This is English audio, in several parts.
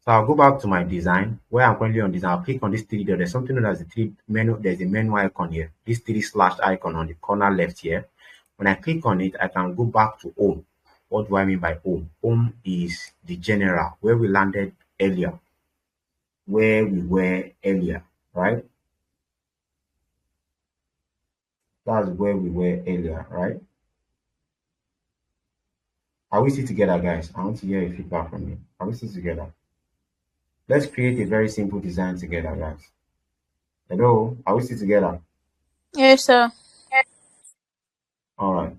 So I'll go back to my design where I'm currently on design. I'll click on this three dot. There's something known as the three menu. There's a menu icon here. This three slash icon on the corner left here. When I click on it, I can go back to home. What do I mean by home? Home is the general where we landed earlier, where we were earlier, right? That's where we were earlier, right? Are we still together, guys? I want to hear a feedback from you. Are we still together? Let's create a very simple design together, guys. Hello, are we still together? Yes, sir. All right.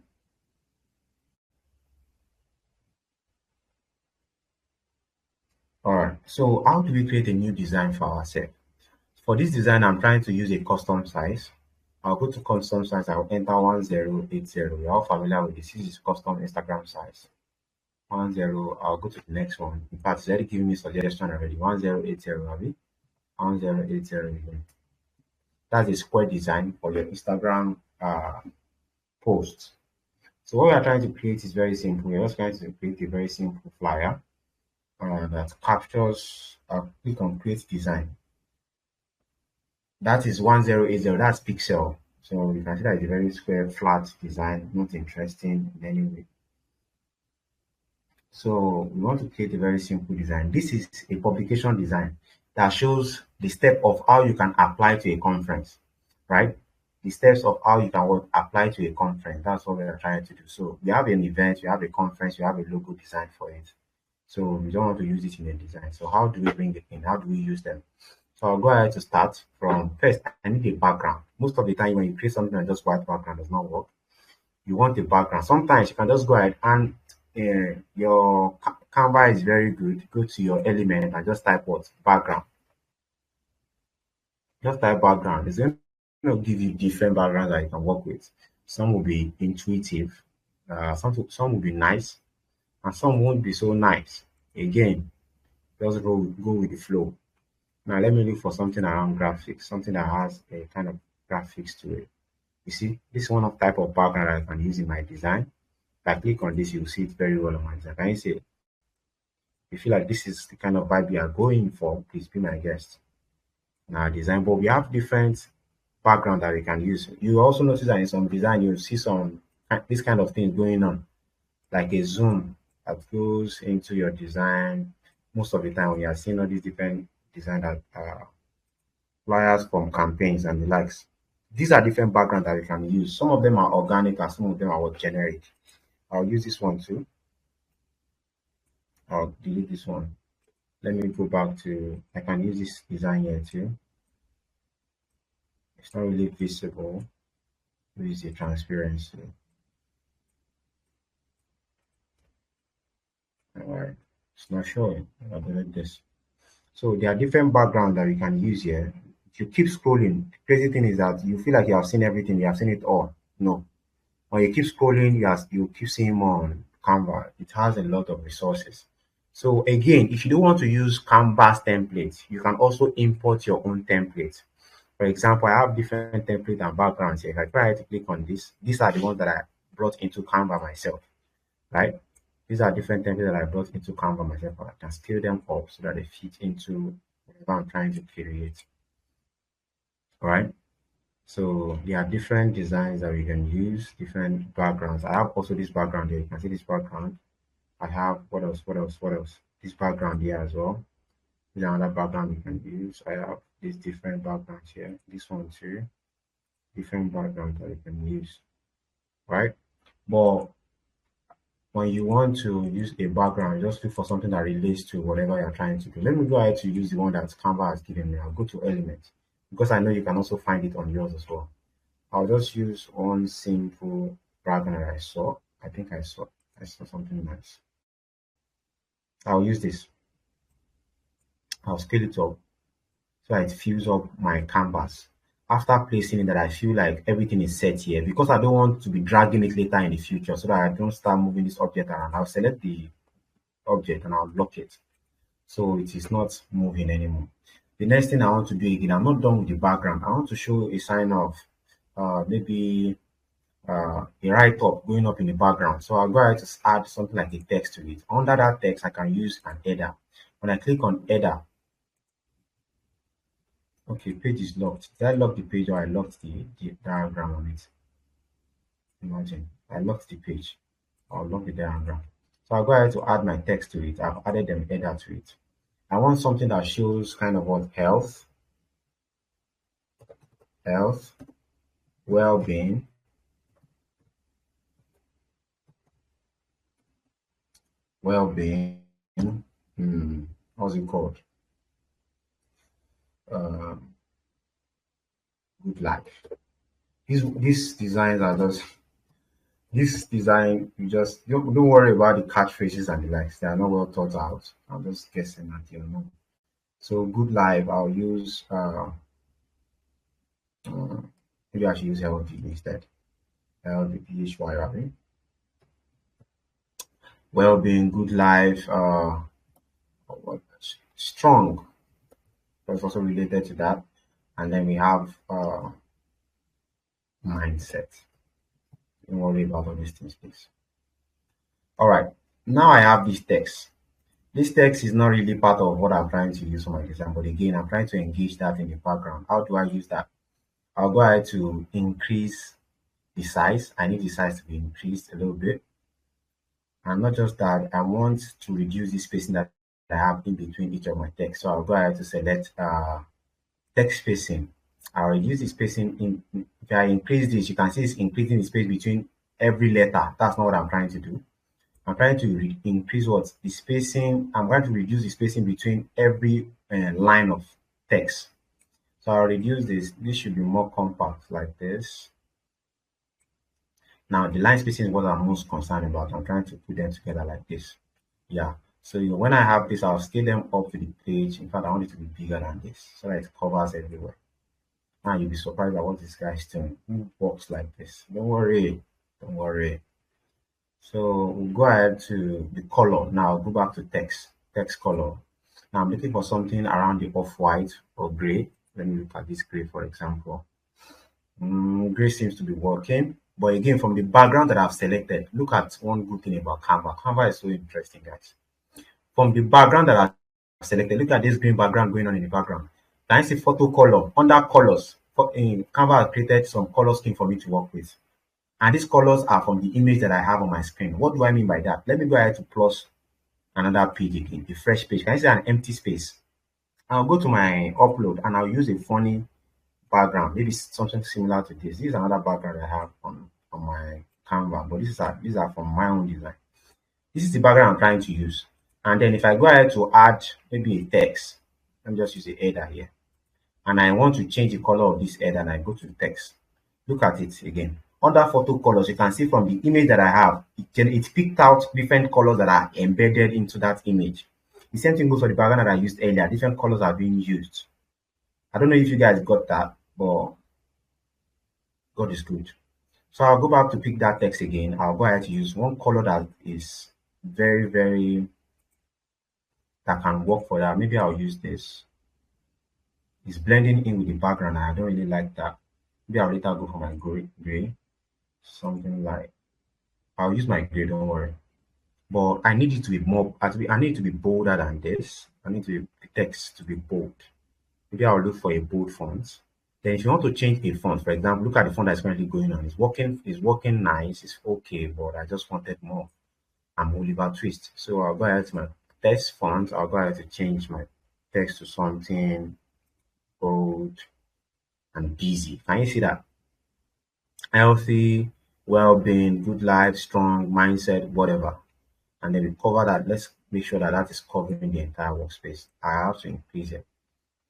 All right. So how do we create a new design for ourselves? For this design, I'm trying to use a custom size. I'll go to custom size. I'll enter 1080. You're all familiar with this. This is custom Instagram size. 10. I'll go to the next one. In fact, it's already giving me suggestion already. 1080, Abi. 1080 again. That's a square design for your Instagram post. So what we are trying to create is very simple. We're just trying to create a very simple flyer that captures. Click on create design. That is 1080. That's pixel. So you can see that it's a very square, flat design, not interesting in any way. So we want to create a very simple design. This is a publication design that shows the step of how you can apply to a conference, right? The steps of how you can apply to a conference. That's what we are trying to do. So we have an event, we have a conference, we have a logo design for it. So we don't want to use it in a design. So how do we bring it in? How do we use them? So I'll go ahead to start from first. I need a background. Most of the time when you create something and just white background does not work. You want a background. Sometimes you can just go ahead and your Canva is very good. Go to your element and just type what? Background. Just type background. It's going to give you different backgrounds that you can work with. Some will be intuitive. Some will be nice. And some won't be so nice. Again, just go with the flow. Now let me look for something around graphics, something that has a kind of graphics to it. You see, this is one of type of background I can use in my design. If I click on this, you'll see it very well on my design. Can you see it? You feel like this is the kind of vibe you are going for, please be my guest. Now design, but we have different background that we can use. You also notice that in some design, you see some this kind of thing going on, like a zoom that goes into your design. Most of the time when you are seeing all these different design that flyers from campaigns and the likes. These are different backgrounds that we can use. Some of them are organic and some of them are generic. I'll use this one too. I'll delete this one. Let me go back to, I can use this design here too. It's not really visible. Use the transparency. Alright, it's not showing. I'll delete this. So there are different backgrounds that we can use here. If you keep scrolling, the crazy thing is that you feel like you have seen everything, you have seen it all. No. When you keep scrolling, you keep seeing more on Canva. It has a lot of resources. So again, if you don't want to use Canva's templates, you can also import your own templates. For example, I have different templates and backgrounds here. If I try to click on this, these are the ones that I brought into Canva myself, right? These are different templates that I brought into Canva myself. I can scale them up so that they fit into whatever I'm trying to create. All right. So there are different designs that we can use, different backgrounds. I have also this background here. You can see this background. I have what else? What else? What else? This background here as well. This is another background we can use. I have these different backgrounds here. This one too. Different backgrounds that we can use. Right? But when you want to use a background, just look for something that relates to whatever you're trying to do. Let me go ahead to use the one that Canva has given me. I'll go to elements because I know you can also find it on yours as well. I'll just use one simple background that I saw. I saw something nice. I'll use this. I'll scale it up so that it fills up my canvas. After placing it, that I feel like everything is set here because I don't want to be dragging it later in the future so that I don't start moving this object around. I'll select the object and I'll lock it so it is not moving anymore. The next thing I want to do again, I'm not done with the background. I want to show a sign of maybe a write-up going up in the background. So I'll go ahead to add something like a text to it. Under that text, I can use an header. When I click on header, okay, page is locked. Did I lock the page or I locked the diagram on it? Imagine, I locked the page. I'll lock the diagram. So I'll go ahead to add my text to it. I've added them header to it. I want something that shows kind of what health, well-being, well-being. What's it called? Um, Good life. These designs are just this design. You just don't worry about the catchphrases and the likes. They are not well thought out. I'm just guessing at you know. So good life. I'll use uh, maybe I should use healthy instead. Healthy, PHY, right? Well-being, good life, what, strong. That's also related to that. And then we have mindset. Don't worry about all these things, please. All right. Now I have this text. This text is not really part of what I'm trying to use for my design, but again, I'm trying to engage that in the background. How do I use that? I'll go ahead to increase the size. I need the size to be increased a little bit. And not just that, I want to reduce the spacing that I have in between each of my text. So I'll go ahead to select text spacing. I'll reduce the spacing. If I increase this, you can see it's increasing the space between every letter. That's not what I'm trying to do. I'm trying to increase what the spacing. I'm going to reduce the spacing between every line of text. So I'll reduce this. This should be more compact like this. Now the line spacing is what I'm most concerned about. I'm trying to put them together like this. Yeah. So when I have this, I'll scale them up to the page. In fact, I want it to be bigger than this so that it covers everywhere. Now you'll be surprised at what this guy is doing. Who works like this? Don't worry. Don't worry. So we'll go ahead to the color. Now I'll go back to text color. Now I'm looking for something around the off-white or gray. Let me look at this gray, for example. Gray seems to be working. But again, from the background that I've selected, look at one good thing about Canva. Canva is so interesting, guys. From the background that I've selected, look at this green background going on in the background. Can you see photo color? Under colors, Canva has created some color scheme for me to work with. And these colors are from the image that I have on my screen. What do I mean by that? Let me go ahead to plus another page again, a fresh page. Can you see an empty space? I'll go to my upload and I'll use a funny background, maybe something similar to this. This is another background I have on my Canva, but these are from my own design. This is the background I'm trying to use. And then if I go ahead to add maybe a text, let me just use a header here. And I want to change the color of this header and I go to the text. Look at it again. Under photo colors, you can see from the image that I have, it picked out different colors that are embedded into that image. The same thing goes for the background that I used earlier. Different colors are being used. I don't know if you guys got that, but God is good. So I'll go back to pick that text again. I'll go ahead to use one color that is that can work for that. Maybe I'll use this. It's blending in with the background. I don't really like that. Maybe I'll later go for my gray. Something like, I'll use my gray, don't worry. But I need it to be more, I need it to be bolder than this. I need the text to be bold. Maybe I'll look for a bold font. Then if you want to change a font, for example, look at the font that's currently going on. It's working nice, it's okay, but I just wanted more. I'm Oliver Twist. So I'll go ahead to my text font. I'll go ahead to change my text to something bold and busy. Can you see that? Healthy, well-being, good life, strong, mindset, whatever. And then we cover that. Let's make sure that that is covering the entire workspace. I have to increase it.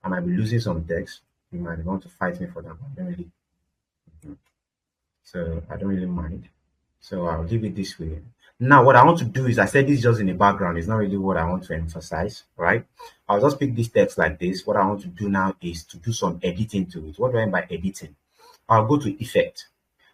I might be losing some text. You might want to fight me for that. I don't really. So I don't really mind. So I'll leave it this way. Now, what I want to do is, I said this is just in the background. It's not really what I want to emphasize, right? I'll just pick this text like this. What I want to do now is to do some editing to it. What do I mean by editing? I'll go to Effect.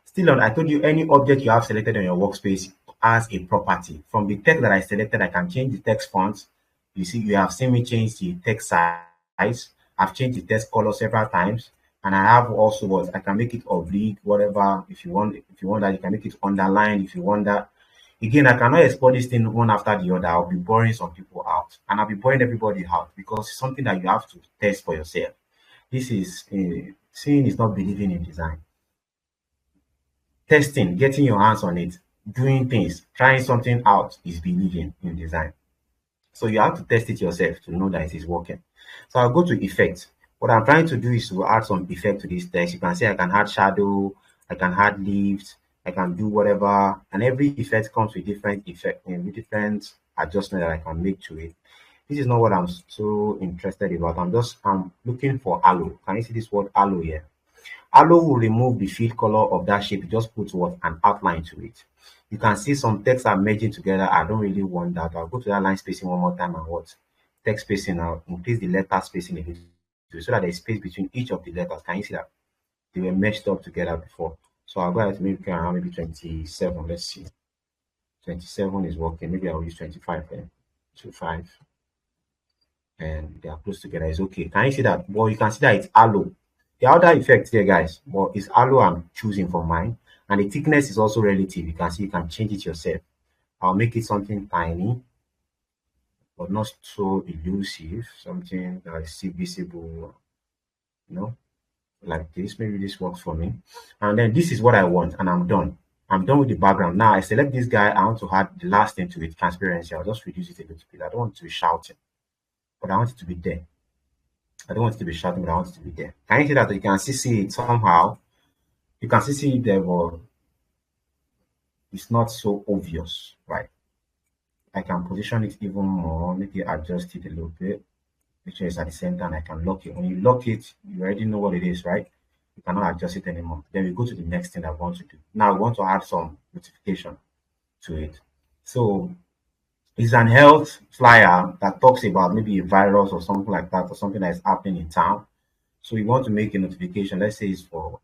Still on, I told you any object you have selected on your workspace has a property. From the text that I selected, I can change the text font. You see, you have seen me change the text size. I've changed the text color several times. And I have also what I can make it oblique, whatever. If you want that, you can make it underlined. If you want that, Again, I cannot explore this thing one after the other. I'll be boring some people out, and I'll be boring everybody out because it's something that you have to test for yourself. This is seeing is not believing in design. Testing, getting your hands on it, doing things, trying something out is believing in design. So you have to test it yourself to know that it is working. So I'll go to effect. What I'm trying to do is to add some effect to this text. You can see I can add shadow, I can add lift, I can do whatever, and every effect comes with different effect and with different adjustment that I can make to it. This is not what I'm so interested about. I'm looking for halo. Can you see this word halo here? Halo will remove the field color of that shape. It just puts what an outline to it. You can see some text are merging together. I don't really want that. I'll go to that line spacing one more time and what text spacing. I'll increase the letter spacing a little so that there's space between each of the letters. Can you see that they were meshed up together before? So I'll go ahead to make around maybe 27. Let's see. 27 is working. Maybe I'll use 25 then. 25 and they are close together. It's okay. Can you see that? Well, you can see that it's halo. The other effect here, guys, but it's halo I'm choosing for mine. And the thickness is also relative. You can see you can change it yourself. I'll make it something tiny, but not so elusive. Something that is still visible, you know, like this. Maybe this works for me. And then this is what I want, and I'm done. I'm done with the background. Now I select this guy. I want to add the last thing to it, transparency. I'll just reduce it a little bit. I don't want to be shouting, but I want it to be there. I don't want it to be shouting, but I want it to be there. Can you see that? You can still see it somehow. You can still see it there, but it's not so obvious, right? I can position it even more, maybe adjust it a little bit, make sure it's at the center, and I can lock it. When you lock it, you already know what it is, right? You cannot adjust it anymore. Then we go to the next thing I want to do. Now I want to add some notification to it. So it's an health flyer that talks about maybe a virus or something like that, or something that is happening in town. So you want to make a notification. Let's say it's for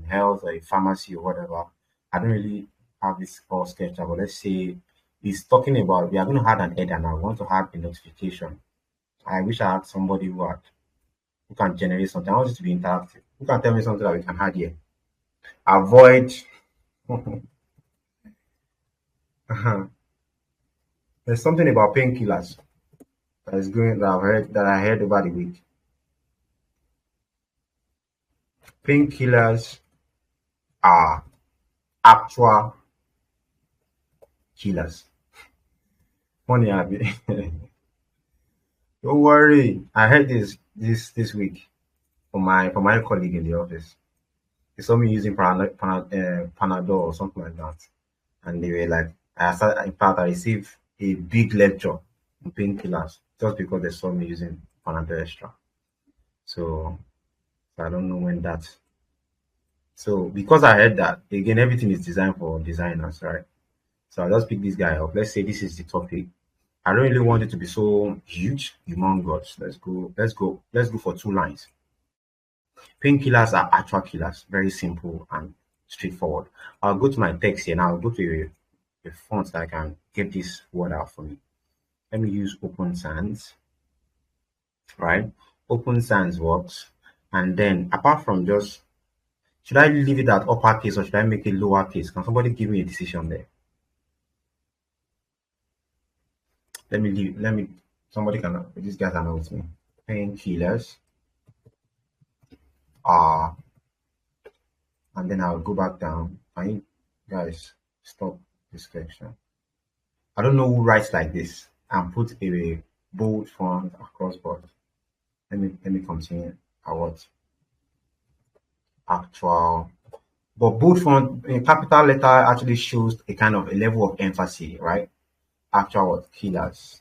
health or a pharmacy or whatever. I don't really have this all sketched out, but let's say it's talking about we are going to add an header now. I want to add a notification. I wish I had somebody who can generate something. I want it to be interactive. Who can tell me something that we can add here? Avoid. There's something about painkillers that is going that I heard over the week. Painkillers are actual killers. Funny, don't worry. I heard this week from my colleague in the office. They saw me using Panadol or something like that, and they were like, in fact, I received a big lecture on painkillers just because they saw me using Panadol extra. So I don't know when that. So because I heard that, again, everything is designed for designers, right? So I'll just pick this guy up. Let's say this is the topic. I don't really want it to be so huge, humongous. Let's go for 2 lines. Painkillers are actual killers. Very simple and straightforward. I'll go to my text here now. I'll go to a font that I can get this word out for me. Let me use Open Sans, right? Open Sans works. And then apart from just, should I leave it at uppercase or should I make it lowercase? Can somebody give me a decision there? Somebody can, these guys are not with me. Painkillers are, and then I'll go back down. Can you guys stop this section? I don't know who writes like this and put a bold font across board. Let me continue. I want actual, but bold font in capital letter actually shows a kind of a level of emphasis, right? Actual what killers.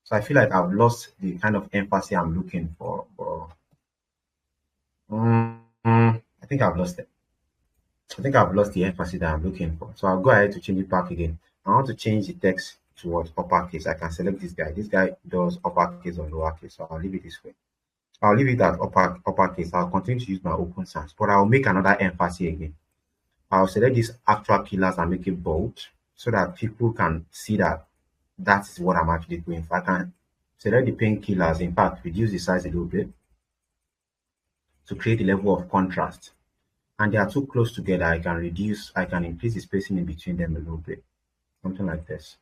So I feel like I've lost the kind of emphasis I'm looking for. I think I've lost it. I think I've lost the emphasis that I'm looking for. So I'll go ahead to change it back again. I want to change the text towards uppercase. I can select this guy. This guy does uppercase or lowercase. So I'll leave it this way. I'll leave it at uppercase. I'll continue to use my Open Sans, but I'll make another emphasis again. I'll select these actual killers and make it bold so that people can see that that is what I'm actually going for. I can select the painkillers, in fact, reduce the size a little bit to create a level of contrast. And they are too close together. I can increase the spacing in between them a little bit. something like this.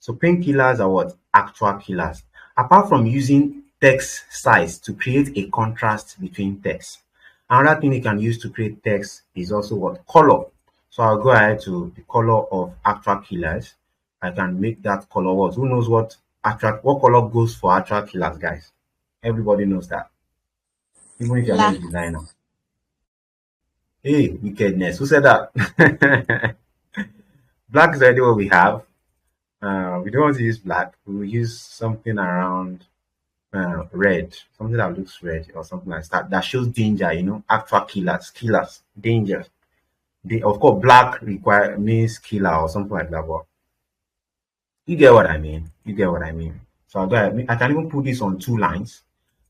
So painkillers are what? Actual killers. Apart from using text size to create a contrast between text, another thing you can use to create text is also what? Color. So I'll go ahead to the color of actual killers. I can make that color what? Who knows what color goes for actual killers, guys? Everybody knows that, even if you're not a Black. designer. Hey, wickedness. Who said that? Black is already what we have. We don't want to use black. We will use something around red, something that looks red or something like that. That shows danger. Actual killers, danger. Of course, black means killer or something like that. But you get what I mean. You get what I mean. So I can even put this on 2 lines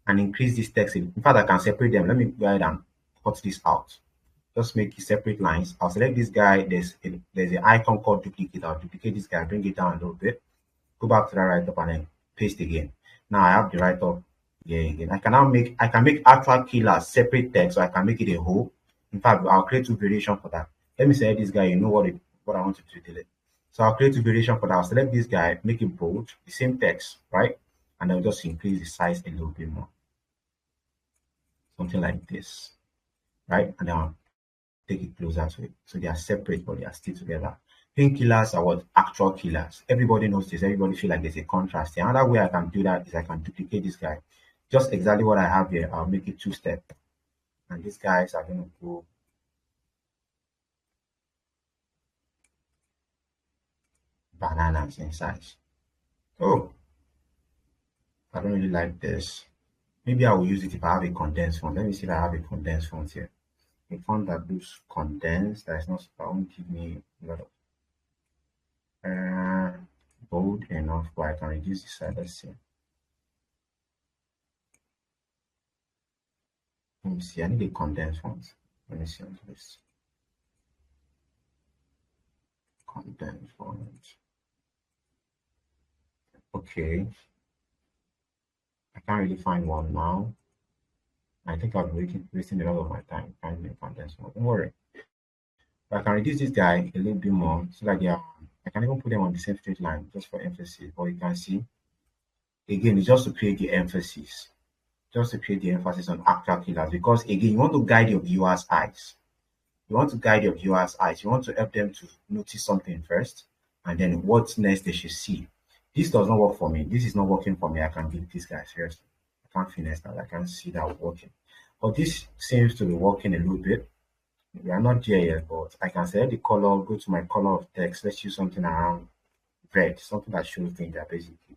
and increase this text. In fact, I can separate them. Let me go ahead and cut this out. Just make it separate lines. I'll select this guy. There's an icon called duplicate. I'll duplicate this guy, bring it down a little bit. Go back to that write up and then paste again. Now I have the write up here again. I can make actual killers separate text, so I can make it a whole. In fact, I'll create 2 variations for that. Let me select this guy. You know what I want to delete. So I'll create 2 variations for that. I'll select this guy, make it bold, the same text, right? And then just increase the size a little bit more. Something like this, right? And then I'll take it closer to it. So they are separate, but they are still together. Painkillers are what? Actual killers. Everybody knows this. Everybody feel like there's a contrast. The other way I can do that is I can duplicate this guy. Just exactly what I have here. I'll make it 2-step. And these guys are going to go bananas in size. Oh, I don't really like this. Maybe I will use it if I have a condensed font. Let me see if I have a condensed font here. A font that looks condensed, that is not, that won't give me a lot of bold enough, but I can reduce the size. Let's see. Let me see. I need a condensed font. Let me see on this. Condensed font. Okay. I can't really find one now. I think I've been wasting a lot of my time finding a condensed font. Don't worry. But I can reduce this guy a little bit more so that I can even put them on the same straight line just for emphasis. But you can see, again, it's just to create the emphasis. Just to create the emphasis on actual killers. Because again, you want to guide your viewers' eyes. You want to guide your viewers' eyes. You want to help them to notice something first, and then what next they should see. This does not work for me. This is not working for me. I can delete this guy, seriously. I can't finish that. I can't see that working. But this seems to be working a little bit. We are not there yet, but I can select the color, go to my color of text. Let's use something around red, something that shows danger, basically.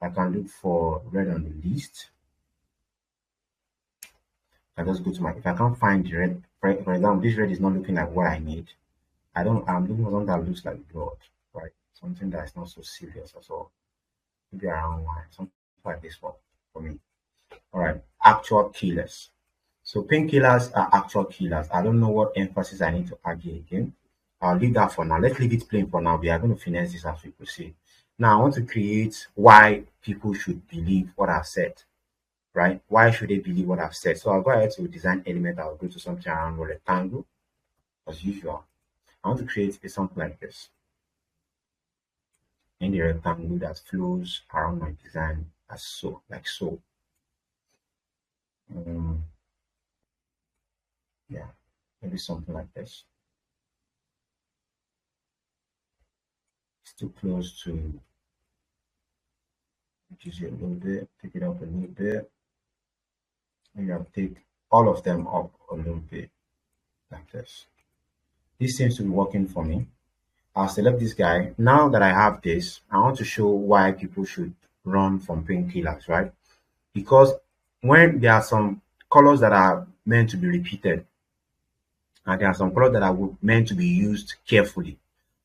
I can look for red on the list. I just go to if I can't find the red, for example, this red is not looking like what I need. I'm looking for something that looks like blood, right? Something that is not so serious as well. Maybe around one, something like this one for me. All right, actual killers. So painkillers are actual killers. I don't know what emphasis I need to add here again. I'll leave that for now. Let's leave it plain for now. We are going to finesse this as we proceed. Now I want to create why people should believe what I've said. Right? Why should they believe what I've said? So I'll go ahead to design element. I'll go to something around a rectangle as usual. I want to create something like this. In the rectangle that flows around my design as so, like so. Yeah, maybe something like this. It's too close to reduce it a little bit, pick it up a little bit. Maybe I'll take all of them up a little bit like this. This seems to be working for me. I'll select this guy. Now that I have this, I want to show why people should run from painkillers, right? Because when there are some colors that are meant to be repeated, and there are some colors that are meant to be used carefully.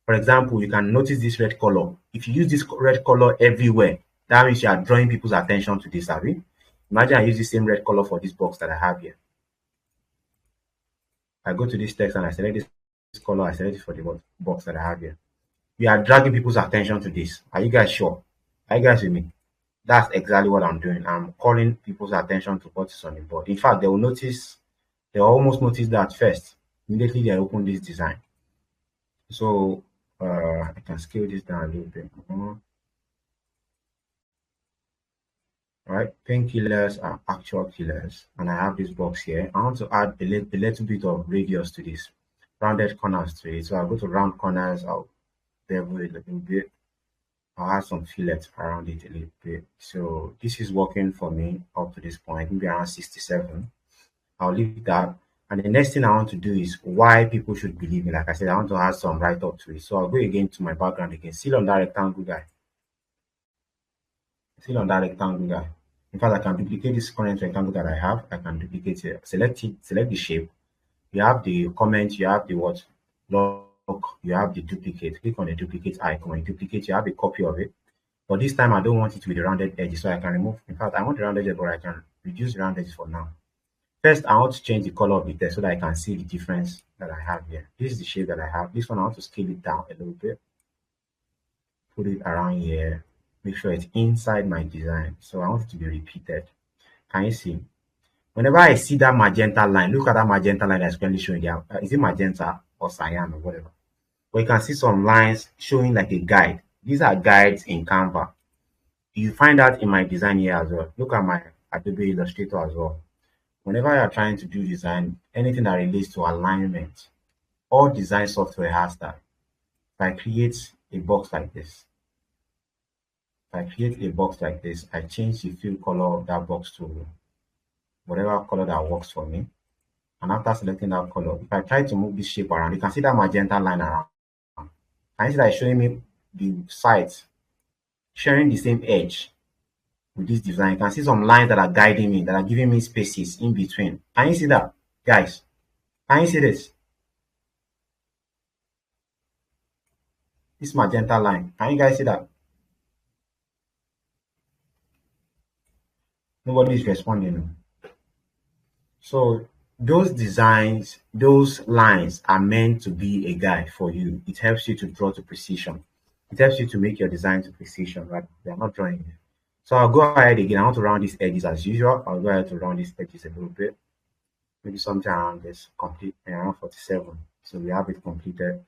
For example, you can notice this red color. If you use this red color everywhere, that means you are drawing people's attention to this, have you? Imagine I use the same red color for this box that I have here. I go to this text and I select this color, I select it for the box that I have here. We are dragging people's attention to this. Are you guys sure? Are you guys with me? That's exactly what I'm doing. I'm calling people's attention to what is on the board. In fact, they'll almost notice that first. Immediately they open this design. So I can scale this down a little bit more. Right, painkillers are actual killers, and I have this box here. I want to add a little bit of radius to this, rounded corners to it. So I'll go to round corners, I'll bevel it a little bit, I'll add some fillets around it a little bit. So this is working for me up to this point, maybe around 67. I'll leave that. And the next thing I want to do is why people should believe me. Like I said, I want to add some write up to it. So I'll go again to my background again, still on that rectangle guy. Still on that rectangle guy. In fact, I can duplicate this current rectangle that I have. I can duplicate it, select it, select the shape. You have the comment, you have the what? Lock, you have the duplicate. Click on the duplicate icon. When you duplicate, you have a copy of it. But this time I don't want it with the rounded edges, so I can remove. In fact, I want the rounded edges, but I can reduce the rounded edges for now. First, I want to change the color of the text so that I can see the difference that I have here. This is the shape that I have. This one, I want to scale it down a little bit. Put it around here. Make sure it's inside my design. So I want it to be repeated. Can you see? Whenever I see that magenta line, look at that magenta line that's currently showing there. Is it magenta or cyan or whatever? But you can see some lines showing like a guide. These are guides in Canva. You find that in my design here as well. Look at my Adobe Illustrator as well. Whenever you are trying to do design, anything that relates to alignment, all design software has that. If I create a box like this, I change the fill color of that box to whatever color that works for me. And after selecting that color, if I try to move this shape around, you can see that magenta line around. Can you see that it's showing me the sides sharing the same edge with this design? You can see some lines that are guiding me, that are giving me spaces in between. Can you see that, guys? Can you see this? This magenta line. Can you guys see that? Nobody is responding. So those designs, those lines are meant to be a guide for you. It helps you to draw to precision. It helps you to make your design to precision, right? They are not drawing it. So I'll go ahead again. I want to round these edges as usual. I'll go ahead to round these edges a little bit. Maybe something around this complete around 47. So we have it completed.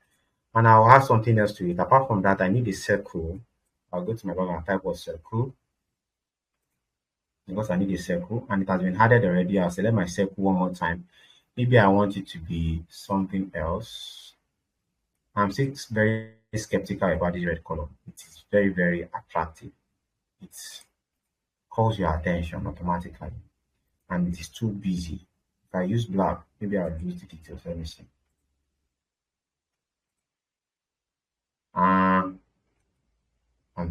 And I'll add something else to it. Apart from that, I need a circle. I'll go to my background and type what circle. Because I need a circle and it has been added already. I'll select my circle one more time. Maybe I want it to be something else. I'm still very skeptical about this red color. It is very, very attractive. It calls your attention automatically and it is too busy. If I use black, maybe I'll use the details. Let me see. I'm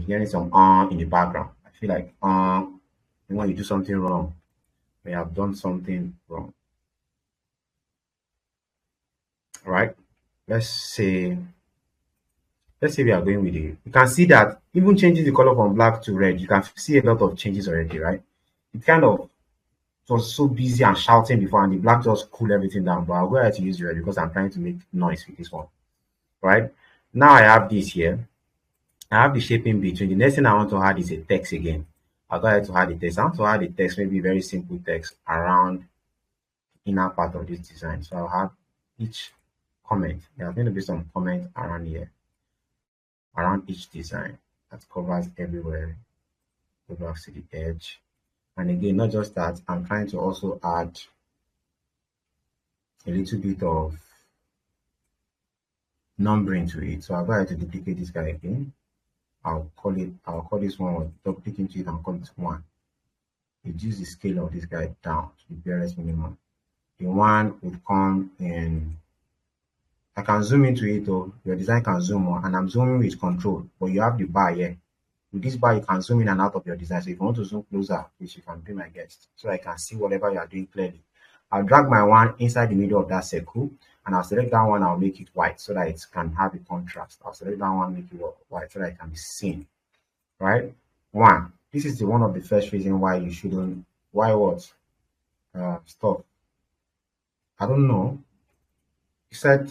hearing some in the background. I feel like when you do something wrong, we have done something wrong. All right. Let's say we are going with it. You can see that even changing the color from black to red, you can see a lot of changes already, right? It kind of was so busy and shouting before, and the black just cool everything down. But I'll go ahead to use red because I'm trying to make noise with this one, right? Now I have this here. I have the shape in between. The next thing I want to add is a text again. I'll go ahead to add the text. I want to add the text, maybe very simple text around the inner part of this design. So I'll have each comment. There's going to be some comment around here, around each design that covers everywhere, covers to the edge. And again, not just that, I'm trying to also add a little bit of numbering to it. So I'll go ahead to duplicate this guy again. I'll call this one, double click into it and call it 1. Reduce the scale of this guy down to the barest minimum. The 1 would come in. I can zoom into it, or your design can zoom on, and I'm zooming with control, but you have the bar here. With this bar, you can zoom in and out of your design. So if you want to zoom closer, which you can be my guest, so I can see whatever you are doing clearly. I'll drag my 1 inside the middle of that circle, and I'll select that one. I'll make it white so that it can have a contrast. I'll select that one, make it white so that it can be seen. Right? 1. This is one of the first reasons why you shouldn't. Why what? Stop. I don't know. You said.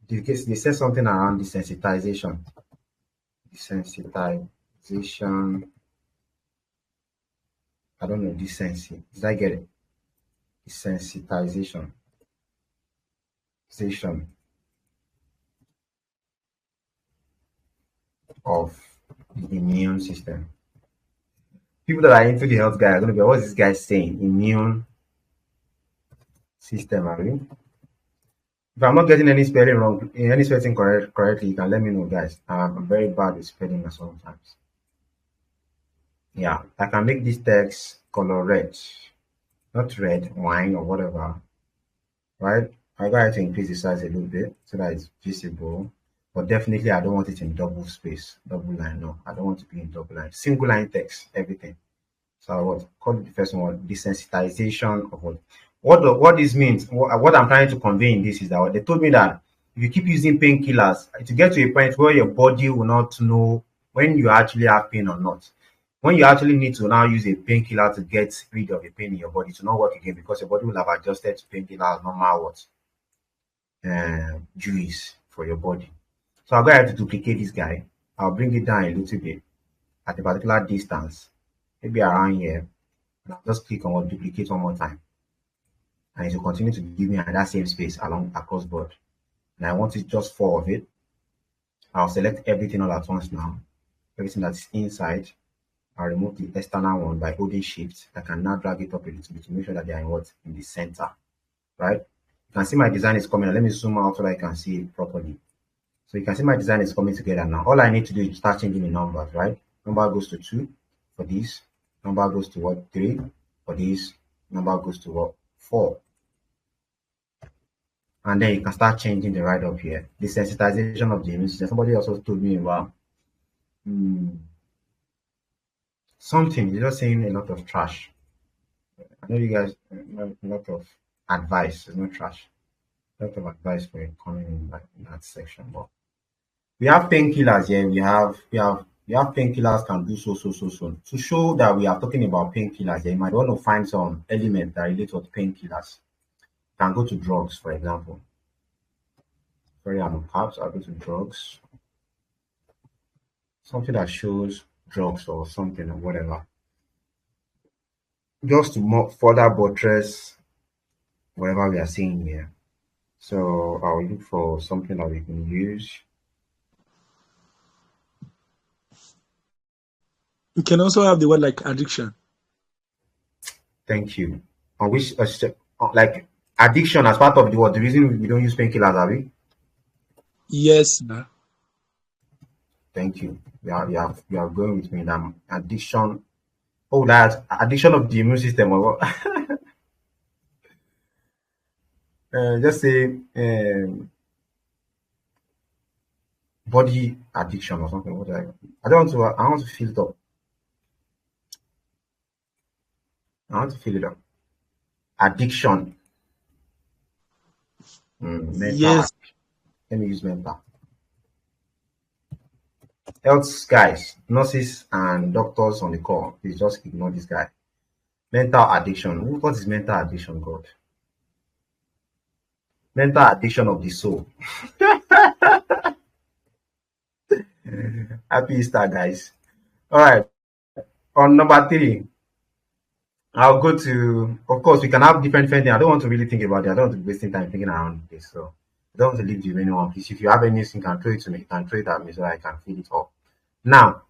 They said something around desensitization. Desensitization. I don't know, desensi. Did I get it? Desensitization. sensitization of the immune system. People that are into the health guy are going to be, what's this guy saying? Immune system, I mean. If I'm not getting any spelling wrong, any spelling correctly, you can let me know, guys. I'm very bad with spelling sometimes. Yeah, I can make this text color red, not red, wine or whatever, right? I'm going to increase the size a little bit so that it's visible. But definitely, I don't want it in double space, double line. No, I don't want to be in double line. Single line text, everything. So I would call the first one desensitization of what this means. What I'm trying to convey in this is that they told me that if you keep using painkillers, to get to a point where your body will not know when you actually have pain or not. When you actually need to now use a painkiller to get rid of the pain in your body to not work again because your body will have adjusted to painkillers normal what juice for your body. So I'm going to duplicate this guy. I'll bring it down a little bit at a particular distance, maybe around here. And I'll just click on what duplicate one more time. And it will continue to give me that same space along across board. And I want it just 4 of it. I'll select everything all at once now. Everything that's inside. I'll remove the external one by holding shift. I can now drag it up a little bit to make sure that they are in the center. Right? You can see my design is coming. Let me zoom out so that I can see it properly. So you can see my design is coming together now. All I need to do is start changing the numbers, right? Number goes to 2 for this. Number goes to what? 3 for this. Number goes to what? 4. And then you can start changing the right up here. The sensitization of the immune system. Somebody also told me about something. You're just saying a lot of trash. I know you guys a lot of advice. It's not trash. A lot of advice for you coming in that section. But we have painkillers here. We have painkillers can do so. To show that we are talking about painkillers, you might want to find some element that relate to painkillers. You can go to drugs, for example. Sorry, I'm on caps. I'll go to drugs. Something that shows drugs or something or whatever. Just to further buttress whatever we are seeing here. So I'll look for something that we can use. You can also have the word like addiction. Thank you. On which like addiction as part of the word. The reason we don't use painkillers, are we? Yes, sir. Thank you. You are going with me now. Addiction. Oh, that addiction of the immune system or what? Just say body addiction or something. What I don't want to. I want to fill it up. I want to fill it up. Addiction. Mental. Yes. Let me use mental. Health guys, nurses and doctors on the call, please just ignore this guy. Mental addiction. What is mental addiction, God? Mental addiction of the soul. Happy Easter, guys. All right. On number 3, I'll go to, of course, we can have different things. I don't want to really think about it. I don't want to be wasting time thinking around this. So I don't want to leave the remaining one. Please, if you have anything, you can throw it to me. You can throw it at me so I can fill it up. Now,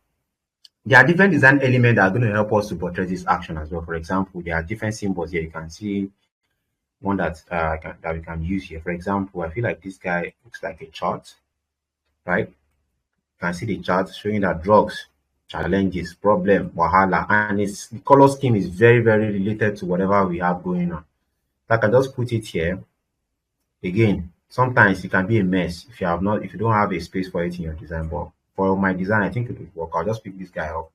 there are different design elements that are going to help us to portray this action as well. For example, there are different symbols here. You can see one that we can use here. For example, I feel like this guy looks like a chart, right? You can see the chart showing that drugs, challenges, problem, wahala, and the color scheme is very, very related to whatever we have going on. So I can just put it here. Again, sometimes it can be a mess if you don't have a space for it in your design. But for my design, I think it will work. I'll just pick this guy up.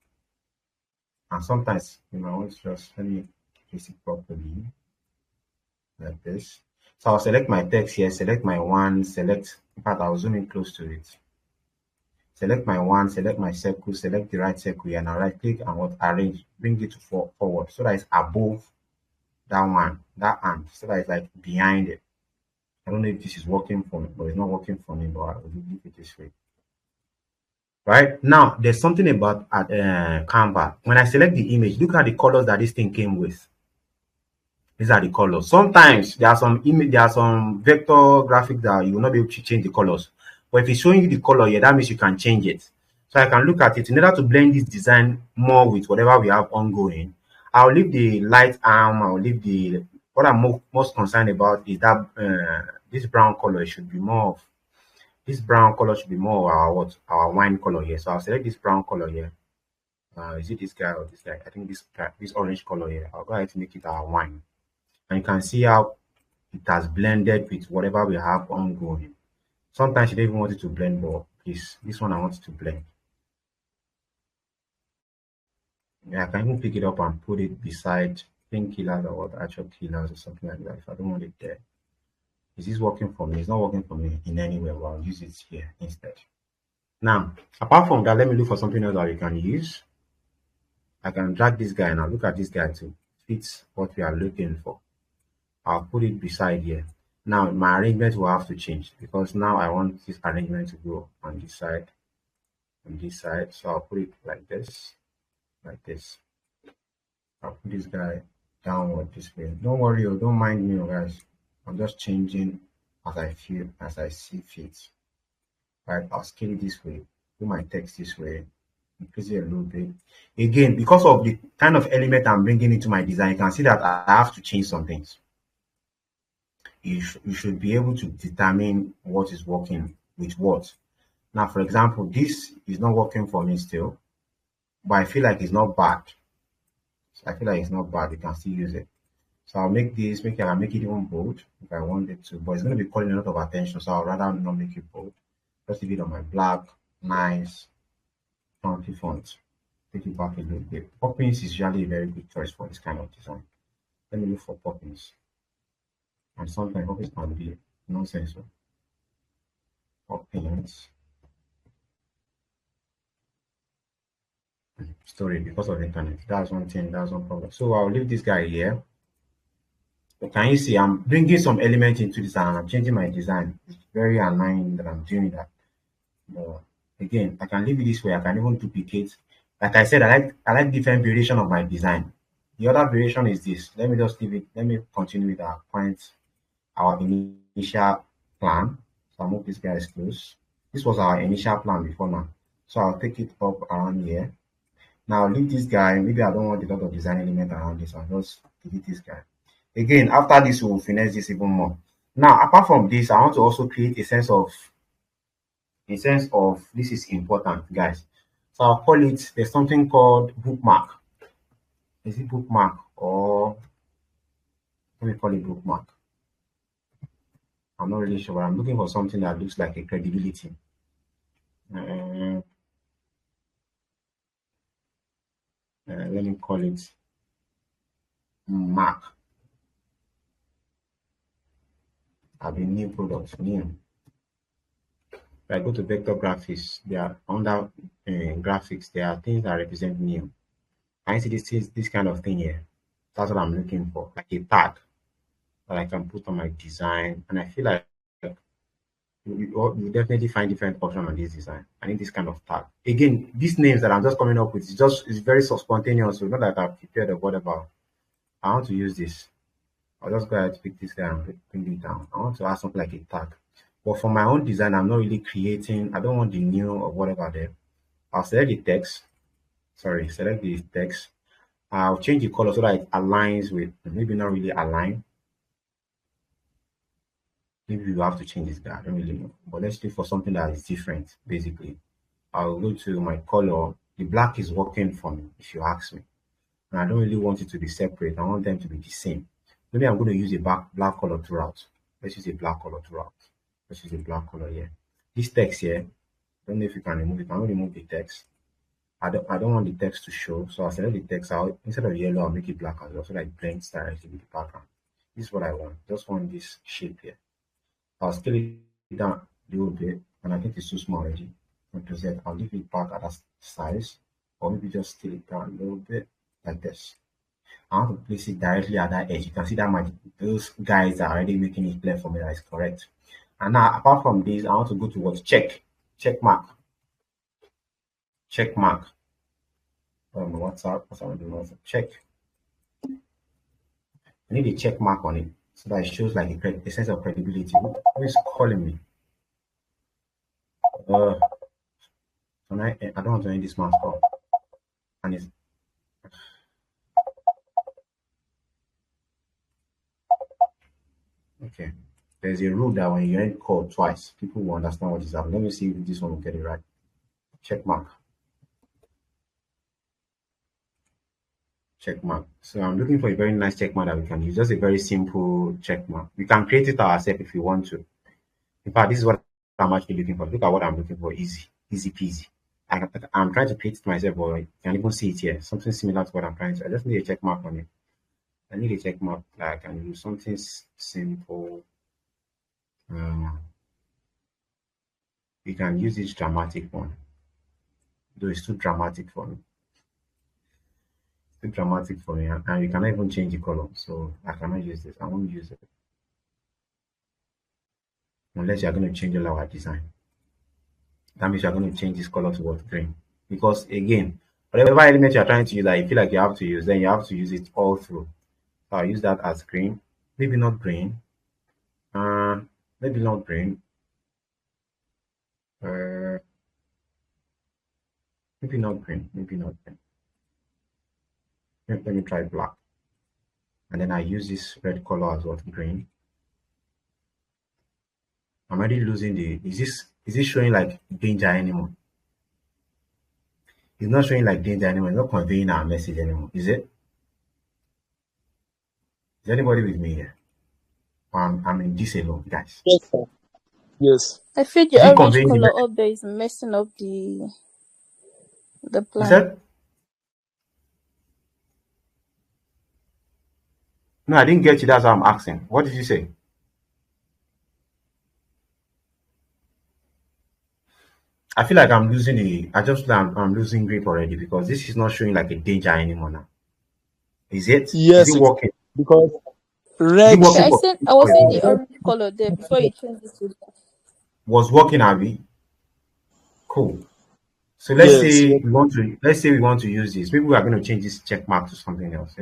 And sometimes you might want to just let me place it properly like this. So I'll select my text here, select my one, in fact, I'll zoom in close to it. Select my one, select my circle, select the right circle, and I'll right click and what arrange, bring it to forward so that it's above that one, that hand, so that it's like behind it. I don't know if this is working for me, but it's not working for me, but I will leave it this way. Right now, there's something about Canva. When I select the image, look at the colors that this thing came with. These are the colors. Sometimes there are some image, there are some vector graphics that you will not be able to change the colors. But if it's showing you the color here, that means you can change it. So I can look at it in order to blend this design more with whatever we have ongoing. I'll leave the light arm. I'll leave the what I'm most concerned about is that this brown color should be more of this brown color should be more of our what our wine color here. So I'll select this brown color here. Is it this guy or this guy? I think this guy, this orange color here. I'll go ahead to make it our wine. And you can see how it has blended with whatever we have ongoing. Sometimes you don't even want it to blend, but please, this one I want it to blend. Yeah, I can even pick it up and put it beside painkillers or what actual killers or something like that if I don't want it there. Is this working for me? It's not working for me in any way, but I'll use it here instead. Now, apart from that, let me look for something else that we can use. I can drag this guy and I'll look at this guy to fit what we are looking for. I'll put it beside here. Now my arrangement will have to change because now I want this arrangement to go on this side, on this side. So I'll put it like this, like this. I'll put this guy downward this way. Don't worry, don't mind me, guys. I'm just changing as I feel, as I see fit. Right, I'll scale it this way, put my text this way, increase it a little bit. Again, because of the kind of element I'm bringing into my design, you can see that I have to change some things. You should be able to determine what is working with what. Now, for example, this is not working for me still, but I feel like it's not bad. So I feel like it's not bad. You can still use it. So I'll make this, I can make it even bold if I want it to, but it's going to be calling a lot of attention. So I'll rather not make it bold. Just leave it on my black, nice, funky font. Take it back a little bit. Poppins is usually a very good choice for this kind of design. Let me look for Poppins. And sometimes Poppins can be nonsense. Poppins. Story because of the internet. That's one thing, that's one problem. So I'll leave this guy here. But can you see I'm bringing some element into this and I'm changing my design. It's very annoying that I'm doing that. But again, I can leave it this way. I can even duplicate. Like I said, I like different variation of my design. The other variation is this. Let me just leave it. Let me continue with our initial plan. So I'll move this guy close. This was our initial plan before now. So I'll take it up around here. Now I'll leave this guy. Maybe I don't want a lot of design element around this. I'll just delete this guy. Again, after this, we'll finesse this even more. Now, apart from this, I want to also create a sense of this is important, guys. So I'll call it, there's something called bookmark. Is it bookmark or let me call it bookmark? I'm not really sure, but I'm looking for something that looks like a credibility. Let me call it mark. I've been new products, new. If I go to vector graphics, they are under graphics, there are things that represent new. Can you see this kind of thing here? That's what I'm looking for, like a tag that I can put on my design. And I feel like you definitely find different options on this design. I need this kind of tag. Again, these names that I'm just coming up with, it's very so spontaneous. So not that I've prepared or whatever. I want to use this. I'll just go ahead to pick this guy and bring it down. I want to add something like a tag. But for my own design, I'm not really creating, I don't want the new or whatever there. I'll select the text. Sorry, select the text. I'll change the color so that it aligns with, maybe not really align. Maybe you have to change this guy, I don't really know. But let's look for something that is different, basically. I'll go to my color. The black is working for me, if you ask me. And I don't really want it to be separate. I want them to be the same. Maybe I'm going to use a black color throughout. Let's use a black color throughout. Let's use a black color here. This text here, I don't know if you can remove it. I can remove the text. I don't want the text to show, so I'll select the text out. Instead of yellow, I'll make it black as well, so that it blends directly with the background. This is what I want. Just want this shape here. I'll scale it down a little bit, and I think it's too small already. I'll leave it back at that size, or maybe just scale it down a little bit like this. I want to place it directly at that edge. You can see that those guys are already making it clear for me that is correct. And now, apart from this, I want to go to what? Check mark. Check mark. What's up? Check. I need a check mark on it so that it shows like a sense of credibility. Who is calling me? Uh, I don't want to end this man's call. And it's okay. There's a rule that when you end call twice, people will understand what is happening. Let me see if this one will get it right. Check mark. Check mark. So I'm looking for a very nice check mark that we can use. Just a very simple check mark. We can create it ourselves if we want to. In fact, this is what I'm actually looking for. Look at what I'm looking for. Easy, easy peasy. I'm trying to create it myself, but you can even see it here. Something similar to what I'm trying to. I just need a check mark on it. I need a check mark that I can use. Something simple. Um, you can use this dramatic one. Though it's too dramatic for me. Too dramatic for me. And you cannot even change the color. So I cannot use this. I won't use it. Unless you're going to change all our design. That means you're going to change this color to what? Green. Because again, whatever element you're trying to use that you feel like you have to use, then you have to use it all through. So I'll use that as green. Maybe not green. Uh, maybe not green. Uh, maybe not green. Maybe not green. Let me try black. And then I use this red color as what? Green. I'm already losing the. Is this showing like danger anymore? It's not showing like danger anymore. It's not conveying our message anymore. Is it? Is anybody with me here? I'm in this alone, guys. Yes, sir. Yes. I feel Is the it orange conveying the color message? up there is messing up the Is plan. that? No, I didn't get you. That's what I'm asking. What did you say? I feel like I'm losing the. I just feel like I'm losing grip already because this is not showing like a danger anymore now. Is it? Is it Yes, it's working? because Is it red. Okay, working for I was saying the Red. orange color there before you change it to was working, Abby? Cool. So Yes. Yes. let's say we want to use this. Maybe we are going to change this check mark to something else,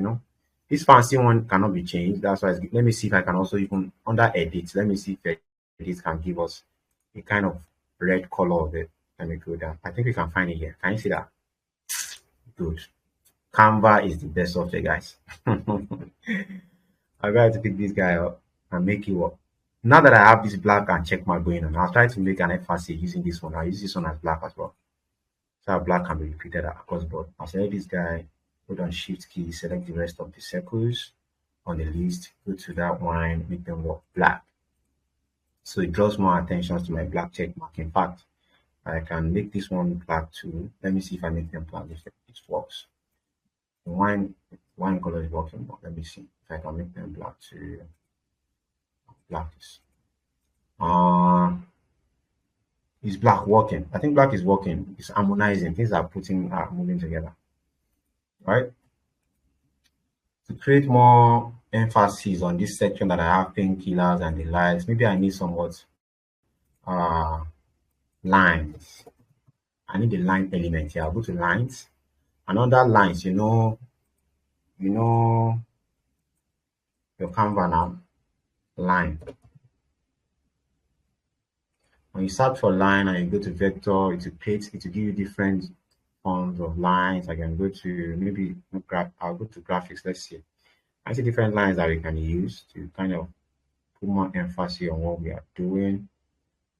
This fancy one cannot be changed. That's why let me see if I can also even under edit. Let me see if edit can give us a kind of red color of it. Let me go down. I think we can find it here. Can you see that? Good. Canva is the best software, guys. I'm going to pick this guy up and make it work. Now that I have this black and check mark going on, I'll try to make an emphasis using this one. I'll use this one as black as well. So that black can be repeated across board. I'll select this guy, hold on shift key, select the rest of the circles on the list, go to that one, make them work black. So it draws more attention to my black check mark. In fact, I can make this one black too. Let me see if I make them black if it works. Wine color is working, but let me see if I can make them black too. Black is is black working? I think black is working. It's harmonizing. Things are moving together. Right? To create more emphasis on this section that I have painkillers and the lights, maybe I need somewhat uh lines. I need the line element here. I'll go to lines. And under lines, you know your Canva now, line. When you search for line and you go to vector, it will give you different forms of lines. I can go to maybe I'll go to graphics. Let's see. I see different lines that we can use to kind of put more emphasis on what we are doing.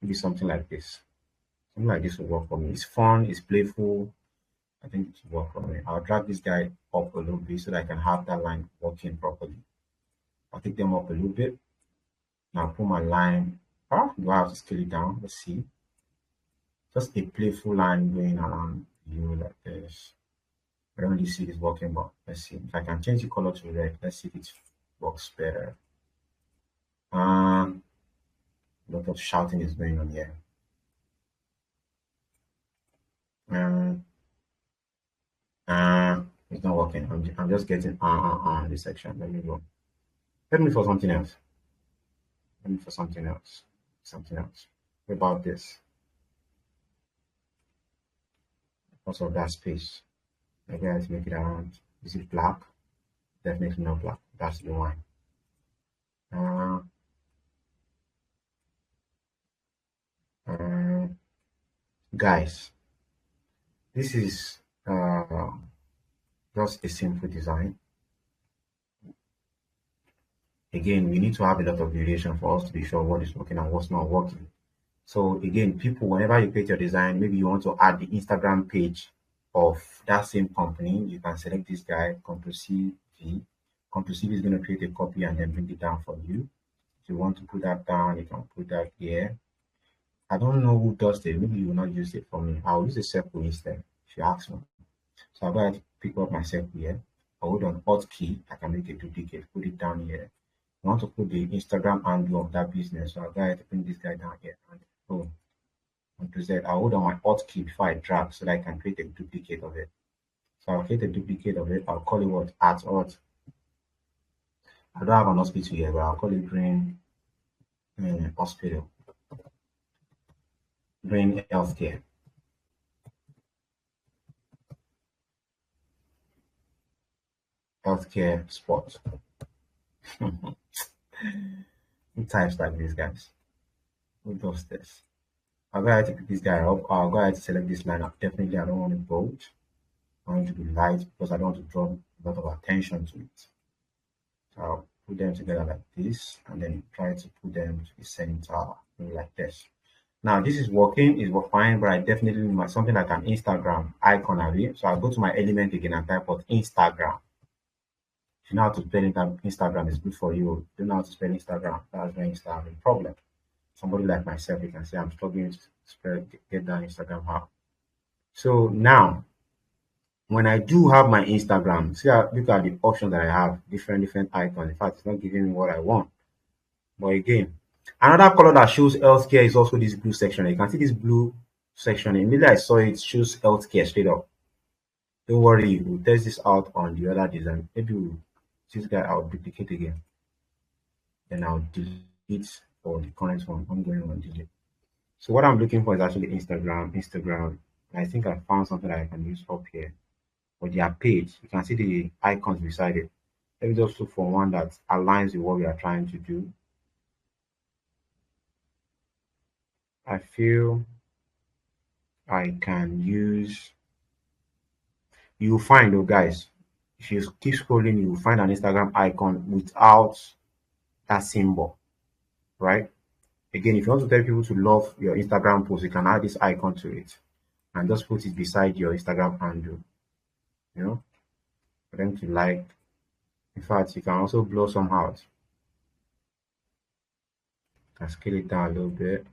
Maybe something like this. Something like this will work for me. It's fun, it's playful. I think it will work for me. I'll drag this guy up a little bit so that I can have that line working properly. I'll take them up a little bit. Now put my line. Do I have to scale it down? Let's see. Just a playful line going around you like this. I don't really see this working, but let's see. If I can change the color to red, let's see if it works better. A lot of shouting is going on here. It's not working. I'm just getting in this section. Let me go. Let me for something else. Let me for something else. Something else. What about this? Because of that space. Maybe I have to make it around. Is it black? Definitely not black. That's the one. Uh, uh, Guys, this is just a simple design. Again, we need to have a lot of variation for us to be sure what is working and what's not working. So again, people, whenever you create your design, maybe you want to add the Instagram page of that same company, you can select this guy, Ctrl C V. Ctrl C V is going to create a copy and then bring it down for you. If you want to put that down, you can put that here. I don't know who does it. Maybe you will not use it for me. I'll use a circle instead, if you ask me. So I'll go ahead to pick up my circle here. I hold on Alt key. I can make a duplicate, put it down here. I want to put the Instagram handle of that business. So I'll go ahead to bring this guy down here. And boom. Onto Z. I'll hold on my Alt key before I drag so that I can create a duplicate of it. So I'll create a duplicate of it. I'll call it what? At Alt. I don't have an hospital here, but I'll call it Green Hospital. Green Healthcare. Healthcare Sports. Who types like these guys? Who does this? I'll go ahead to pick this guy up. I'll go ahead to select this line up. Definitely, I don't want it bold. I want it to be light because I don't want to draw a lot of attention to it. So I'll put them together like this and then try to put them to the center like this. Now this is working, it's fine, but I definitely need something like an Instagram icon of it. So I'll go to my element again and type out Instagram. If you know how to spell Instagram is good for you. If you don't know how to spell Instagram, that's when you start having a problem. Somebody like myself, you can say I'm struggling to spell, get that Instagram out. So now when I do have my Instagram, see, look at the options that I have, different icons. In fact, it's not giving me what I want. But again, another color that shows healthcare is also this blue section. You can see this blue section. Immediately I saw it shows healthcare straight up. Don't worry, we'll test this out on the other design. Maybe we'll this guy, I'll duplicate again. Then I'll delete for the current one. I'm going on delete. So what I'm looking for is actually Instagram. I think I found something that I can use up here. For their page, you can see the icons beside it. Let me just look for one that aligns with what we are trying to do. I feel I can use, you'll find though guys, if you keep scrolling, you will find an Instagram icon without that symbol, right? Again, if you want to tell people to love your Instagram post, you can add this icon to it and just put it beside your Instagram handle, you know, for them to like. In fact, you can also blow some out. You can scale it down a little bit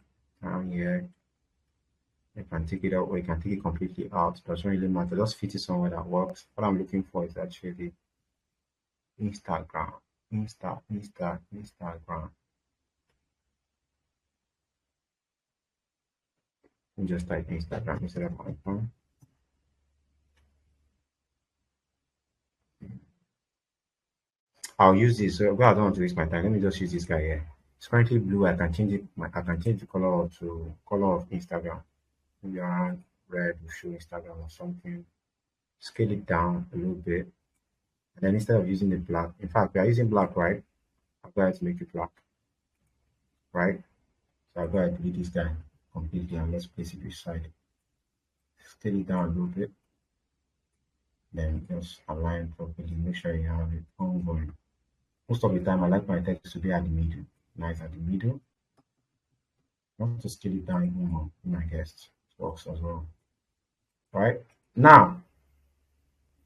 down here. You can take it out or you can take it completely out. Doesn't really matter. Just fit it somewhere that works. What I'm looking for is actually Instagram. Instagram. And just type Instagram instead of icon. I'll use this. So I don't want to waste my time. Let me just use this guy here. It's currently blue. I can change it. I can change the color to color of Instagram. Maybe around red will show Instagram or something. Scale it down a little bit. And then instead of using the black, in fact, we are using black, right? I'll go ahead to make it black, right? So I'll go ahead to delete this guy completely and let's place it beside it. Scale it down a little bit. Then just align properly. Make sure you have it ongoing. Most of the time, I like my text to be at the middle. Nice at the middle. I want to scale it down even more in my guests. It works as well. Right? Now,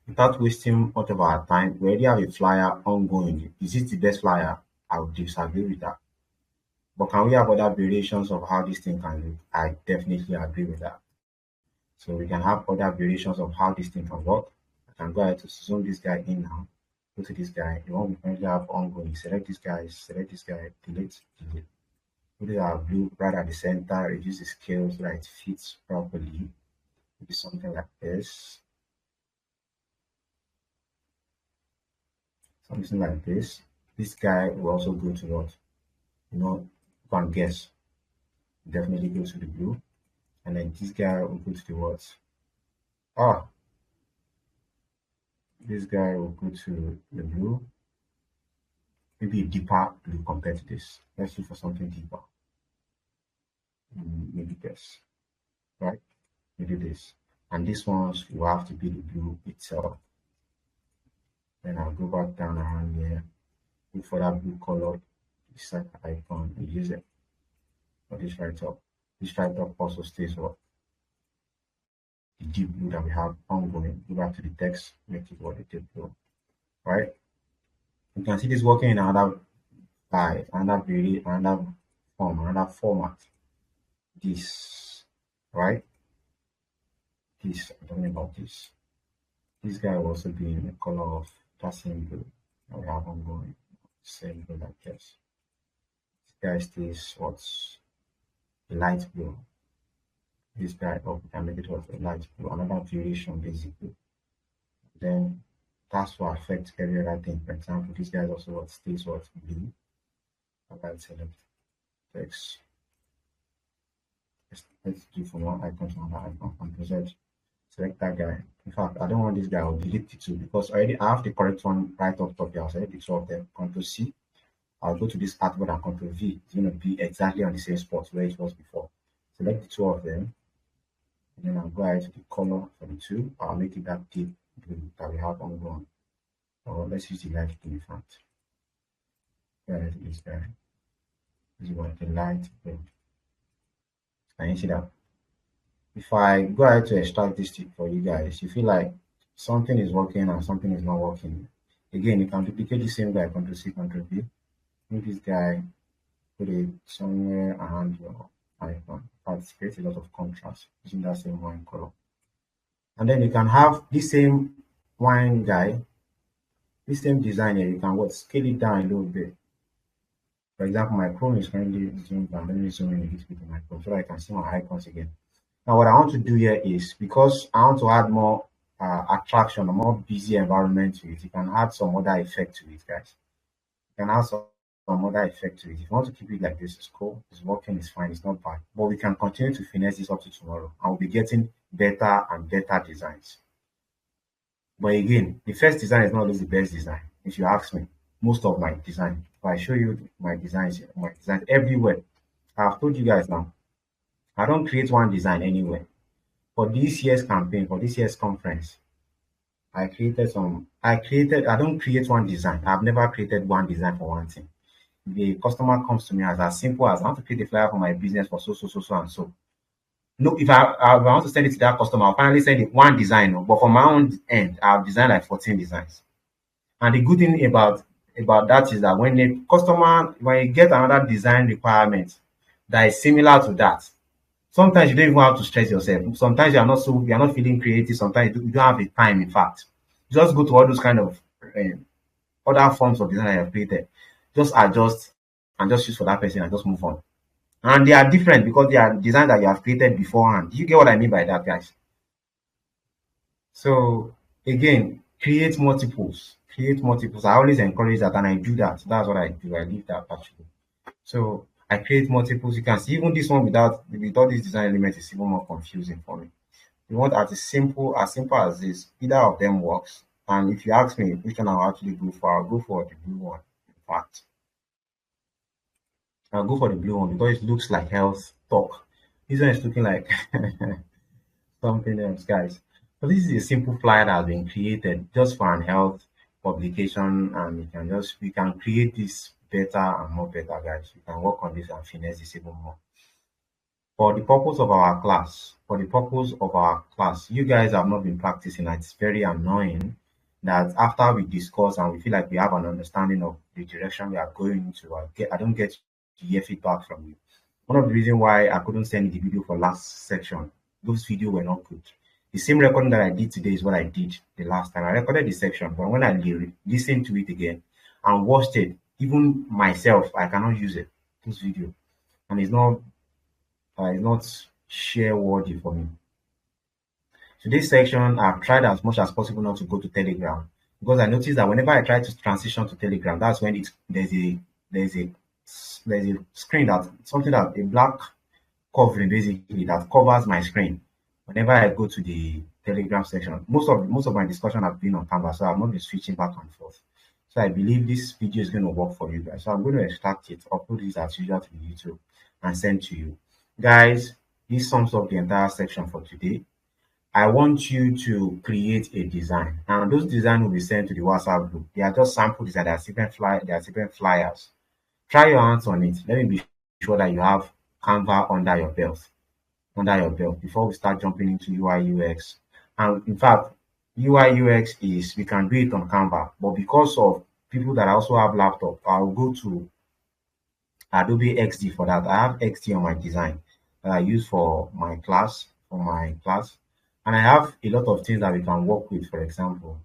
without wasting much of our time, we already have a flyer ongoing. Is it the best flyer? I would disagree with that. But can we have other variations of how this thing can look? I definitely agree with that. So we can have other variations of how this thing can work. I can go ahead to zoom this guy in now. Go to this guy. The one we currently have ongoing. Select this guy, delete. Put it at blue right at the center, reduce the scale so that it fits properly. Maybe something like this. Something like this. This guy will also go to what? You can guess. Definitely go to the blue. And then this guy will go to the what? Ah, this guy will go to the blue. maybe a deeper blue compared to this. Let's look for something deeper. Maybe this, right? Maybe this. And this ones will have to be the blue itself. Then I'll go back down around here, look for that blue color, set icon, and use it for this right up. This right up also stays what? The deep blue that we have ongoing. Go back to the text, make it what the deep blue, right? You can see this working in another another form, another format. This, right? This, I'm talking about this. This guy will also be in the color of that same blue that we have ongoing. Same blue like this. This guy stays what's light blue. This guy up, we can make it what a light blue, another variation basically. Then that's what affects every other thing. For example, this guy also what stays what blue. I'll select text. Let's do from one icon to another icon. Control Z. Select that guy. In fact, I don't want this guy. I'll delete the two because already I have the correct one right up top here. I'll select the two of them. Control C. I'll go to this artboard and Control V. It's going to be exactly on the same spot where it was before. Select the two of them. And then I'll go ahead to the color for the two. I'll make it that deep blue that we have ongoing. Or let's use the light blue in fact. Go ahead to this guy. This is what the light blue. Can you see that? If I go ahead to extract this tip for you guys, you feel like something is working and something is not working. Again, you can duplicate the same guy, Ctrl C, Ctrl V. Make this guy, put it somewhere around your icon. That creates a lot of contrast using that same wine color. And then you can have this same wine guy, this same design here. You can scale it down a little bit. For example, my Chrome is currently zoomed down. Let me zoom in a little bit on my Chrome so that I can see my icons again. Now, what I want to do here is because I want to add more attraction, a more busy environment to it, you can add some other effect to it, guys. You can add some other effect to it. If you want to keep it like this, it's cool, it's working, it's fine, it's not bad. But we can continue to finesse this up to tomorrow and we'll be getting better and better designs. But again, the first design is not always the best design. If you ask me, most of my design, if I show you my designs everywhere, I've told you guys now, I don't create one design anywhere. For this year's campaign, for this year's conference, I don't create one design. I've never created one design for one thing. The customer comes to me as simple as I want to create a flyer for my business for so and so. No, if I want to send it to that customer, I'll finally send it one design. But for my own end, I've designed like 14 designs. And the good thing about that is that when you get another design requirement that is similar to that, sometimes you don't even have to stress yourself. Sometimes you're not feeling creative. Sometimes you don't have the time. In fact, just go to all those kind of other forms of design I have created. Just adjust and just use for that person and just move on. And they are different because they are designs that you have created beforehand. You get what I mean by that, guys? So again, create multiples. I always encourage that and I do that. That's what I do. I leave that actually. So I create multiples. You can see even this one without this design element is even more confusing for me. You want as simple as this. Either of them works. And if you ask me which one I'll actually go for, I'll go for the blue one. In fact, I'll go for the blue one because it looks like health talk. This one is looking like something else, guys. So this is a simple flyer that has been created just for an health publication, and we can create this better and more better, guys. You can work on this and finesse this even more. For the purpose of our class, you guys have not been practicing, and it's very annoying that after we discuss and we feel like we have an understanding of the direction we are going into, I don't get to hear feedback from you. One of the reasons why I couldn't send the video for last section, those videos were not good. The same recording that I did today is what I did the last time. I recorded the section, but when I listened to it again and watched it, even myself, I cannot use it, this video. And it's not share worthy for me. So this section, I've tried as much as possible not to go to Telegram because I noticed that whenever I try to transition to Telegram, that's when there's a screen a black covering basically that covers my screen. Whenever I go to the Telegram section, most of my discussion have been on CANVA, so I've not been switching back and forth. So I believe this video is going to work for you guys. So I'm going to extract it, upload it as usual to YouTube, and send to you. Guys, this sums up the entire section for today. I want you to create a design, and those designs will be sent to the WhatsApp group. They are just sample designs. They are different flyers. Try your hands on it. Let me be sure that you have Canva under your belt before we start jumping into UI UX. And in fact, UI UX is we can do it on Canva, but because of people that also have laptop, I'll go to Adobe XD for that. I have XD on my design that I use for my class, and I have a lot of things that we can work with. For example,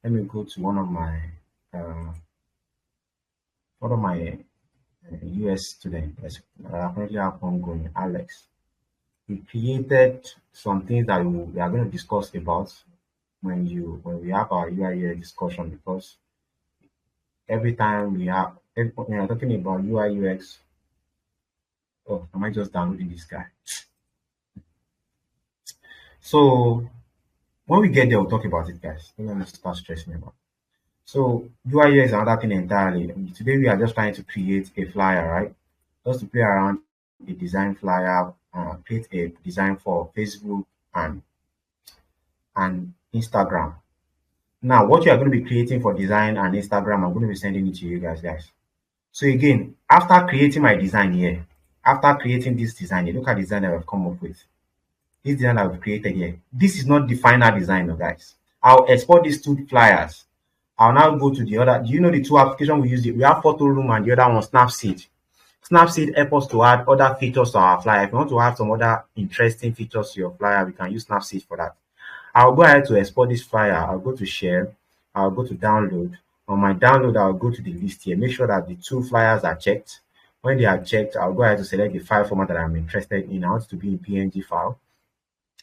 let me go to uh, one of my US students. I currently have ongoing, Alex. We created some things that we are going to discuss about when we have our UI discussion, because every time when we are talking about UI UX. Oh, am I just downloading this guy? So when we get there, we'll talk about it, guys. Don't let me start stressing about. So UI UX is another thing entirely. Today we are just trying to create a flyer, right? Just to play around a design flyer, create a design for Facebook and Instagram. Now, what you are going to be creating for design and Instagram, I'm going to be sending it to you guys. So again, after creating my design here, after creating this design here, look at the design that I've come up with. This design that I've created here. This is not the final design, guys. I'll export these two flyers. I'll now go to the other. Do you know the two applications we use? We have Photo Room and the other one, Snapseed. Snapseed helps us to add other features to our flyer. If you want to add some other interesting features to your flyer, we can use Snapseed for that. I'll go ahead to export this flyer. I'll go to share. I'll go to download. On my download, I'll go to the list here. Make sure that the two flyers are checked. When they are checked, I'll go ahead to select the file format that I'm interested in. I want it to be in PNG file.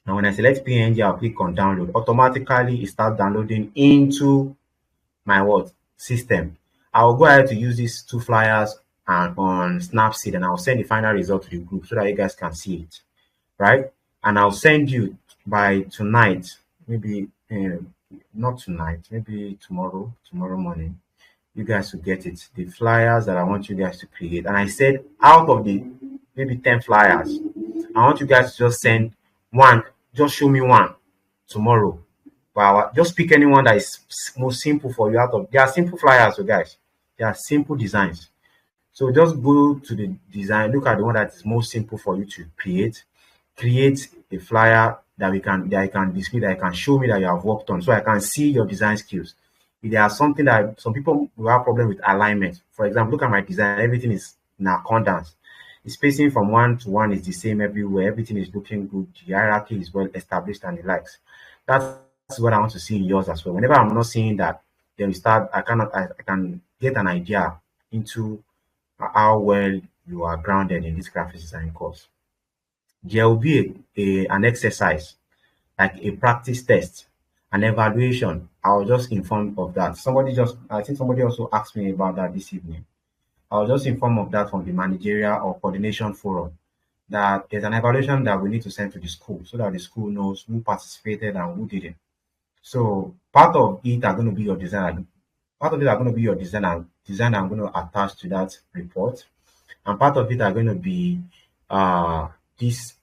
And when I select PNG, I'll click on download. Automatically, it starts downloading into my system. I'll go ahead to use these two flyers and on Snapseed, and I'll send the final result to the group so that you guys can see it, right? And I'll send you by tonight, maybe not tonight, maybe tomorrow morning. You guys will get it. The flyers that I want you guys to create, and I said out of the maybe 10 flyers, I want you guys to just send one. Just show me one tomorrow. But just pick anyone that is most simple for you. They are simple flyers, so guys. They are simple designs. So just go to the design, look at the one that is most simple for you to create. Create a flyer that I can display, that I can show me that you have worked on, so I can see your design skills. If there are something that some people will have problem with alignment. For example, look at my design, everything is in accordance. The spacing from 1 to 1 is the same everywhere. Everything is looking good. The hierarchy is well established and the likes. That's what I want to see in yours as well. Whenever I'm not seeing that, then we start. I can get an idea into how well you are grounded in this graphic design course. There will be an exercise, like a practice test, an evaluation. I was just informed of that. I think somebody also asked me about that this evening. I was just informed of that from the managerial or coordination forum, that there's an evaluation that we need to send to the school so that the school knows who participated and who didn't. So part of it are going to be your design. Part of it are going to be your design I'm going to attach to that report. And part of it are going to be this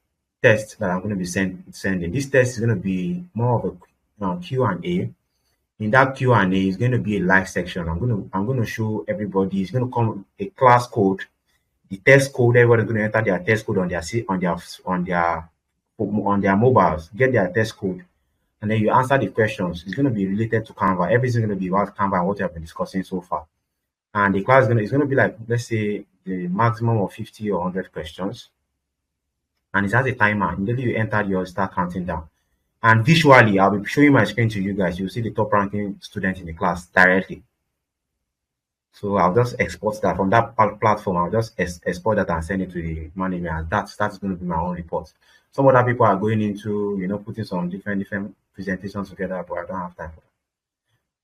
test that I'm going to be sending. This test is going to be more of a Q&A. In that Q&A is going to be a live section. I'm going to show everybody. It's going to come a class code, the test code. Everybody's going to enter their test code on their mobiles. Get their test code, and then you answer the questions. It's going to be related to Canva. Everything's going to be about Canva and what we have been discussing so far. And the class is going to be like, let's say, the maximum of 50 or 100 questions. And it has a timer. Immediately you enter, you start counting down. And visually, I'll be showing my screen to you guys. You'll see the top ranking student in the class directly. So I'll just export that from that platform. I'll just export that and send it to the manager. And that's going to be my own report. Some other people are going into, putting some different presentations together, but I don't have time for that.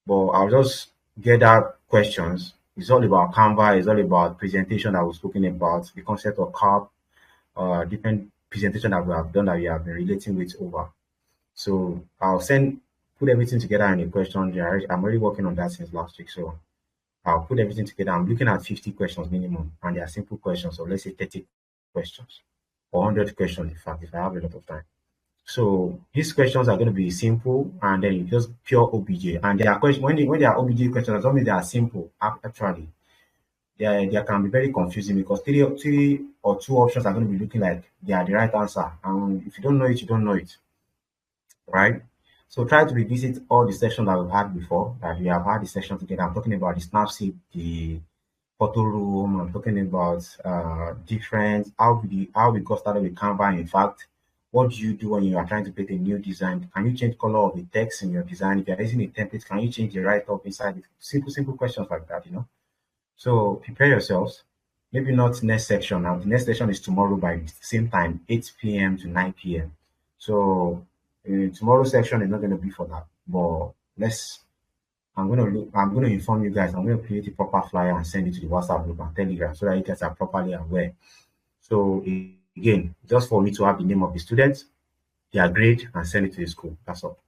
But I'll just gather questions. It's all about Canva. It's all about presentation that we've spoken about, the concept of CAP, different presentation that we have done that we have been relating with over. So I'll put everything together in a question. I'm already working on that since last week. So I'll put everything together. I'm looking at 50 questions minimum, and they are simple questions. So let's say 30 questions or 100 questions, in fact, if I have a lot of time. So these questions are going to be simple, and then just pure OBJ. And they are questions when they are OBJ questions, it doesn't mean they are simple. Actually, they can be very confusing because three or two options are going to be looking like they are the right answer. And if you don't know it, you don't know it, right? So try to revisit all the sessions that we've had before, that we have had the session together. I'm talking about the Snapseed, the photo room. I'm talking about different how we got started with Canva. In fact, what do you do when you are trying to create a new design? Can you change color of the text in your design? If you're using a template, can you change the write-up inside it? Simple questions like that, you know. So prepare yourselves. Maybe not next section. Now the next session is tomorrow by the same time, 8 p.m. to 9 p.m. So tomorrow's section is not going to be for that. But I'm gonna inform you guys. I'm gonna create a proper flyer and send it to the WhatsApp group and Telegram so that you guys are properly aware. So again, just for me to have the name of the students, their grade, and send it to the school. That's all.